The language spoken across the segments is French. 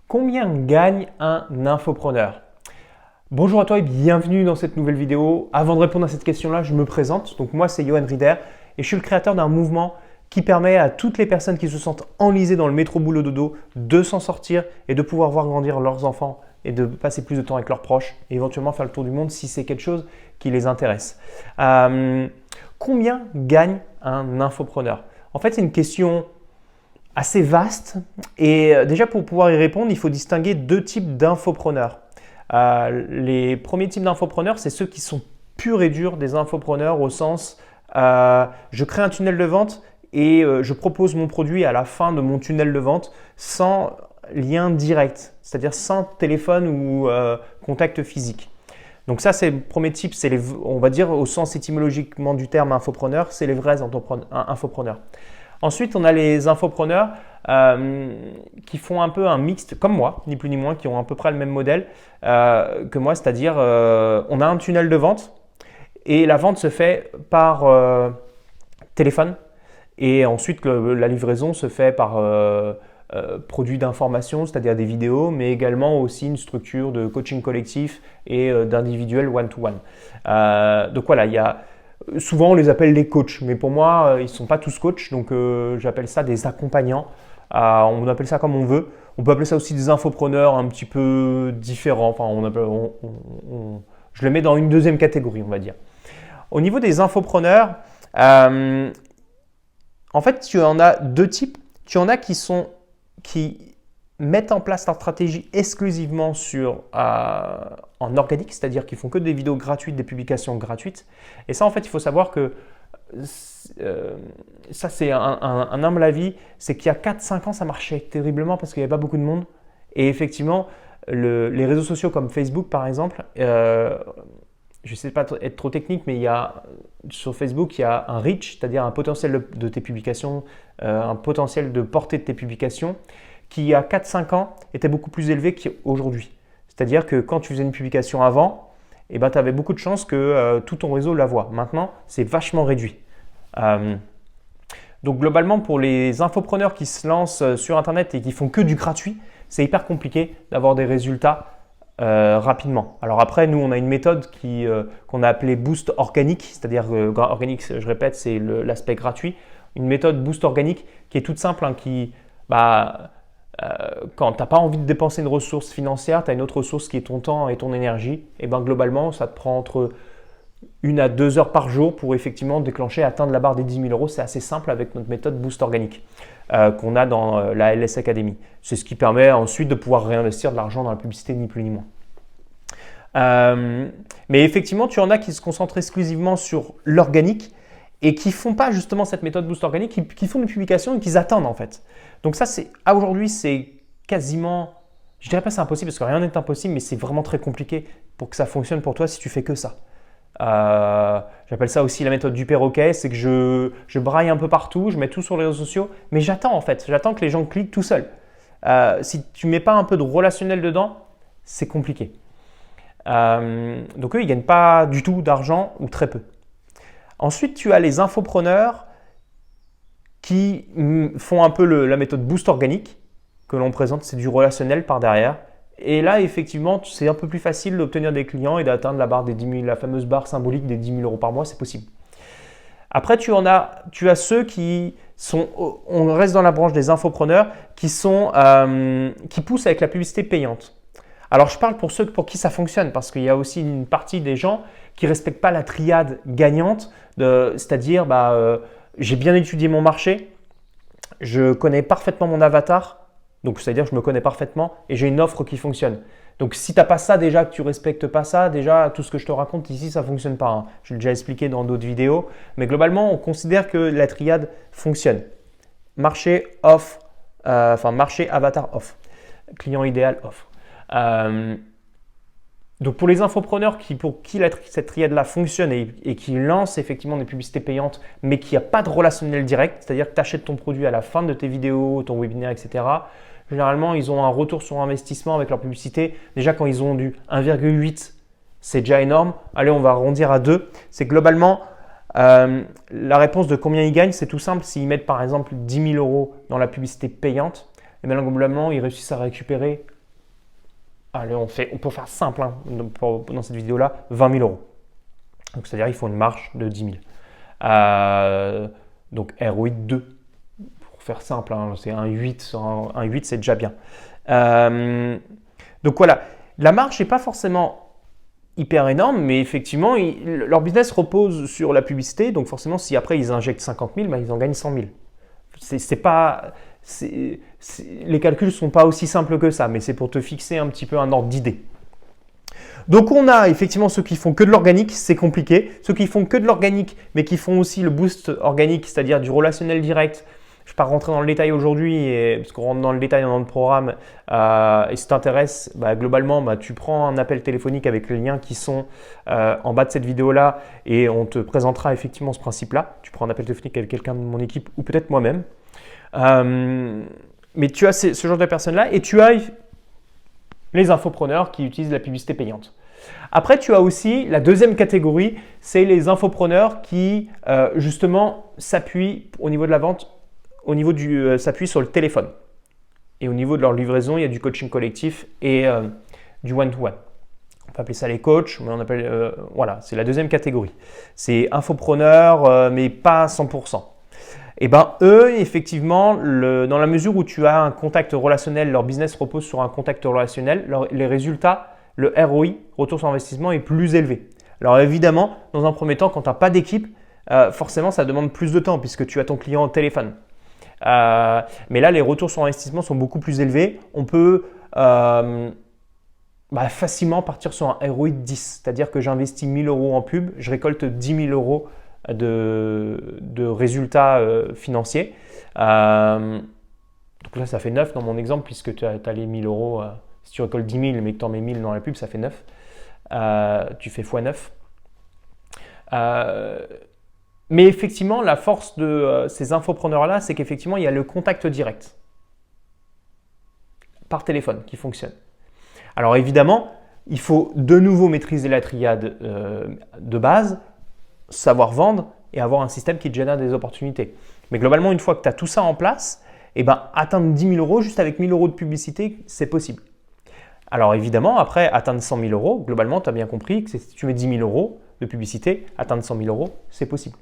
Combien gagne un infopreneur? Bonjour à toi et bienvenue dans cette nouvelle vidéo. Avant de répondre à cette question-là, je me présente. Donc moi, c'est Johan Rieder et je suis le créateur d'un mouvement qui permet à toutes les personnes qui se sentent enlisées dans le métro boulot dodo de s'en sortir et de pouvoir voir grandir leurs enfants et de passer plus de temps avec leurs proches et éventuellement faire le tour du monde si c'est quelque chose qui les intéresse. Combien gagne un infopreneur? En fait, c'est une question assez vaste et déjà pour pouvoir y répondre, il faut distinguer deux types d'infopreneurs. Les premiers types d'infopreneurs, c'est ceux qui sont purs et durs des infopreneurs au sens je crée un tunnel de vente et je propose mon produit à la fin de mon tunnel de vente sans lien direct, c'est-à-dire sans téléphone ou contact physique. Donc ça, c'est le premier type, on va dire au sens étymologiquement du terme infopreneur, c'est les vrais infopreneurs. Ensuite, on a les infopreneurs qui font un peu un mixte, comme moi, ni plus ni moins, qui ont à peu près le même modèle que moi, c'est-à-dire on a un tunnel de vente et la vente se fait par téléphone et ensuite la livraison se fait par produits d'information, c'est-à-dire des vidéos, mais également aussi une structure de coaching collectif et d'individuel one-to-one. Donc voilà, il y a souvent, on les appelle les coachs, mais pour moi, ils ne sont pas tous coachs, donc j'appelle ça des accompagnants. On appelle ça comme on veut. On peut appeler ça aussi des infopreneurs un petit peu différents. Enfin, je le mets dans une deuxième catégorie, on va dire. Au niveau des infopreneurs, en fait, tu en as deux types. Tu en as qui mettent en place leur stratégie exclusivement en organique, c'est-à-dire qu'ils font que des vidéos gratuites, des publications gratuites. Et ça, en fait, il faut savoir que ça, c'est un humble avis, c'est qu'il y a 4-5 ans, ça marchait terriblement parce qu'il n'y avait pas beaucoup de monde. Et effectivement, les réseaux sociaux comme Facebook, par exemple, je ne sais pas être trop technique, mais sur Facebook, il y a un reach, c'est-à-dire un potentiel de tes publications, un potentiel de portée de tes publications, qui, il y a 4-5 ans, était beaucoup plus élevé qu'aujourd'hui. C'est-à-dire que quand tu faisais une publication avant, tu avais beaucoup de chances que tout ton réseau la voit. Maintenant, c'est vachement réduit. Donc globalement, pour les infopreneurs qui se lancent sur Internet et qui font que du gratuit, c'est hyper compliqué d'avoir des résultats rapidement. Alors après, nous, on a une méthode qu'on a appelée Boost Organique, c'est-à-dire organique, je répète, c'est l'aspect gratuit. Une méthode Boost Organique qui est toute simple, quand tu n'as pas envie de dépenser une ressource financière, tu as une autre ressource qui est ton temps et ton énergie, et globalement, ça te prend entre 1 à 2 heures par jour pour effectivement déclencher, atteindre la barre des 10 000 euros. C'est assez simple avec notre méthode Boost Organique qu'on a dans la LS Academy. C'est ce qui permet ensuite de pouvoir réinvestir de l'argent dans la publicité, ni plus ni moins. Mais effectivement, tu en as qui se concentrent exclusivement sur l'organique et qui ne font pas justement cette méthode Boost Organique, qui font des publications et qui attendent en fait. Donc ça, aujourd'hui, c'est quasiment, je dirais pas c'est impossible parce que rien n'est impossible, mais c'est vraiment très compliqué pour que ça fonctionne pour toi si tu fais que ça. J'appelle ça aussi la méthode du perroquet, c'est que je braille un peu partout, je mets tout sur les réseaux sociaux, mais j'attends en fait, j'attends que les gens cliquent tout seuls. Si tu ne mets pas un peu de relationnel dedans, c'est compliqué. Donc eux, ils ne gagnent pas du tout d'argent ou très peu. Ensuite, tu as les infopreneurs qui font un peu la méthode Boost Organique que l'on présente, c'est du relationnel par derrière. Et là, effectivement, c'est un peu plus facile d'obtenir des clients et d'atteindre la barre des 10 000, la fameuse barre symbolique des 10 000 euros par mois, c'est possible. Après, tu as ceux qui sont, on reste dans la branche des infopreneurs, qui poussent avec la publicité payante. Alors, je parle pour ceux pour qui ça fonctionne, parce qu'il y a aussi une partie des gens qui ne respectent pas la triade gagnante, c'est-à-dire j'ai bien étudié mon marché, je connais parfaitement mon avatar, donc c'est-à-dire que je me connais parfaitement et j'ai une offre qui fonctionne. Donc si tu n'as pas ça déjà, que tu ne respectes pas ça, déjà tout ce que je te raconte ici, ça ne fonctionne pas. Hein. Je l'ai déjà expliqué dans d'autres vidéos, mais globalement, on considère que la triade fonctionne. Marché, offre, marché, avatar, offre. Client idéal, offre. Donc pour les infopreneurs pour qui cette triade-là fonctionne et qui lancent effectivement des publicités payantes, mais qui n'a pas de relationnel direct, c'est-à-dire que tu achètes ton produit à la fin de tes vidéos, ton webinaire, etc. Généralement, ils ont un retour sur investissement avec leur publicité. Déjà, quand ils ont du 1,8, c'est déjà énorme. Allez, on va arrondir à 2. C'est globalement, la réponse de combien ils gagnent, c'est tout simple. S'ils mettent par exemple 10 000 euros dans la publicité payante, et bien globalement, ils réussissent à récupérer allez, on peut faire simple hein, dans cette vidéo-là, 20 000 euros. Donc, c'est-à-dire il faut une marge de 10 000. Donc, ROI 2. Pour faire simple, hein, c'est un 8. Un 8, c'est déjà bien. Donc, voilà. La marge n'est pas forcément hyper énorme, mais effectivement, leur business repose sur la publicité. Donc, forcément, si après ils injectent 50 000, ils en gagnent 100 000. Les calculs ne sont pas aussi simples que ça, mais c'est pour te fixer un petit peu un ordre d'idée. Donc, on a effectivement ceux qui font que de l'organique, c'est compliqué. Ceux qui font que de l'organique, mais qui font aussi le boost organique, c'est-à-dire du relationnel direct. Je ne vais pas rentrer dans le détail aujourd'hui, parce qu'on rentre dans le détail dans le programme. Et si t'intéresse, globalement, tu prends un appel téléphonique avec les liens qui sont en bas de cette vidéo-là et on te présentera effectivement ce principe-là. Tu prends un appel téléphonique avec quelqu'un de mon équipe ou peut-être moi-même. Mais tu as ce genre de personnes-là et tu as les infopreneurs qui utilisent la publicité payante. Après, tu as aussi la deuxième catégorie, c'est les infopreneurs qui justement s'appuient au niveau de la vente, s'appuient sur le téléphone. Et au niveau de leur livraison, il y a du coaching collectif et du one-to-one. On peut appeler ça les coachs, mais on appelle, voilà, c'est la deuxième catégorie. C'est infopreneurs, mais pas à 100%. Et eux, effectivement, dans la mesure où tu as un contact relationnel, leur business repose sur un contact relationnel, les résultats, le ROI, retour sur investissement, est plus élevé. Alors évidemment, dans un premier temps, quand tu n'as pas d'équipe, forcément, ça demande plus de temps puisque tu as ton client au téléphone. Mais là, les retours sur investissement sont beaucoup plus élevés. On peut facilement partir sur un ROI de 10, c'est-à-dire que j'investis 1 000 euros en pub, je récolte 10 000 euros de résultats financiers. Donc là, ça fait 9 dans mon exemple puisque tu as les 1 000 euros. Si tu récoltes 10 000 mais que tu en mets 1 000 dans la pub, ça fait 9. Tu fais x9. Mais effectivement, la force de ces infopreneurs-là, c'est qu'effectivement, il y a le contact direct par téléphone qui fonctionne. Alors évidemment, il faut de nouveau maîtriser la triade de base, savoir vendre et avoir un système qui te génère des opportunités. Mais globalement, une fois que tu as tout ça en place, atteindre 10 000 euros juste avec 1 000 euros de publicité, c'est possible. Alors évidemment, après, atteindre 100 000 euros, globalement, tu as bien compris que si tu mets 10 000 euros de publicité, atteindre 100 000 euros, c'est possible.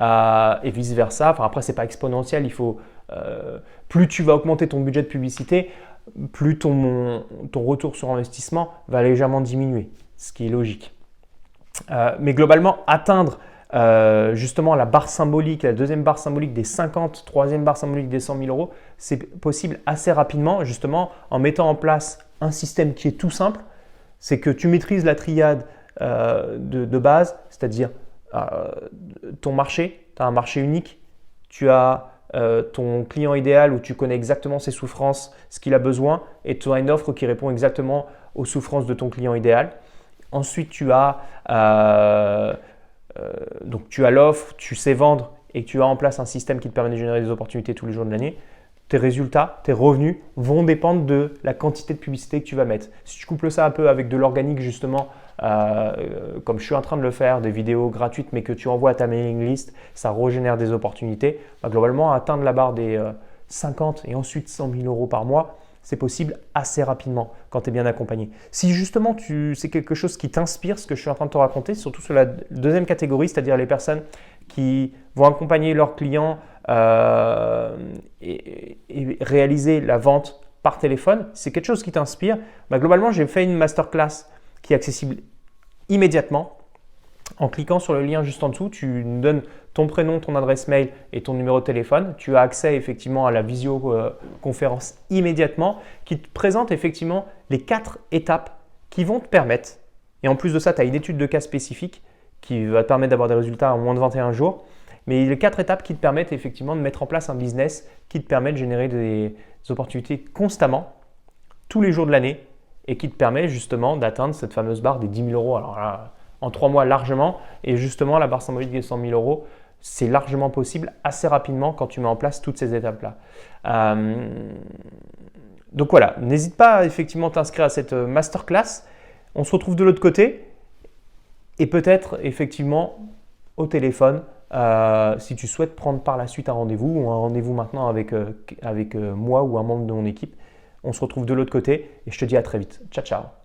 Et vice-versa. Enfin, après, ce n'est pas exponentiel. Il faut, plus tu vas augmenter ton budget de publicité, plus ton retour sur investissement va légèrement diminuer, ce qui est logique. Mais globalement, atteindre justement la barre symbolique, la deuxième barre symbolique des 50, troisième barre symbolique des 100 000 euros, c'est possible assez rapidement, justement en mettant en place un système qui est tout simple. C'est que tu maîtrises la triade de base, c'est-à-dire ton marché, tu as un marché unique, tu as ton client idéal où tu connais exactement ses souffrances, ce qu'il a besoin, et tu as une offre qui répond exactement aux souffrances de ton client idéal. Ensuite, tu as l'offre, tu sais vendre et tu as en place un système qui te permet de générer des opportunités tous les jours de l'année. Tes résultats, tes revenus vont dépendre de la quantité de publicité que tu vas mettre. Si tu couples ça un peu avec de l'organique justement, comme je suis en train de le faire, des vidéos gratuites mais que tu envoies à ta mailing list, ça régénère des opportunités. Globalement, atteindre la barre des 50 et ensuite 100 000 euros par mois, c'est possible assez rapidement quand tu es bien accompagné. Si justement c'est quelque chose qui t'inspire, ce que je suis en train de te raconter, surtout sur la deuxième catégorie, c'est-à-dire les personnes qui vont accompagner leurs clients et réaliser la vente par téléphone, c'est quelque chose qui t'inspire. Globalement, j'ai fait une masterclass qui est accessible immédiatement. En cliquant sur le lien juste en dessous, tu nous donnes ton prénom, ton adresse mail et ton numéro de téléphone. Tu as accès effectivement à la visioconférence immédiatement qui te présente effectivement les 4 étapes qui vont te permettre, et en plus de ça, tu as une étude de cas spécifique qui va te permettre d'avoir des résultats en moins de 21 jours, mais les 4 étapes qui te permettent effectivement de mettre en place un business qui te permet de générer des opportunités constamment, tous les jours de l'année, et qui te permet justement d'atteindre cette fameuse barre des 10 000 euros. Alors là, en 3 mois largement, et justement la barre symbolique des 100 000 euros, c'est largement possible assez rapidement quand tu mets en place toutes ces étapes-là. Donc voilà, n'hésite pas effectivement à t'inscrire à cette masterclass. On se retrouve de l'autre côté et peut-être effectivement au téléphone si tu souhaites prendre par la suite un rendez-vous ou un rendez-vous maintenant avec moi ou un membre de mon équipe. On se retrouve de l'autre côté et je te dis à très vite. Ciao, ciao.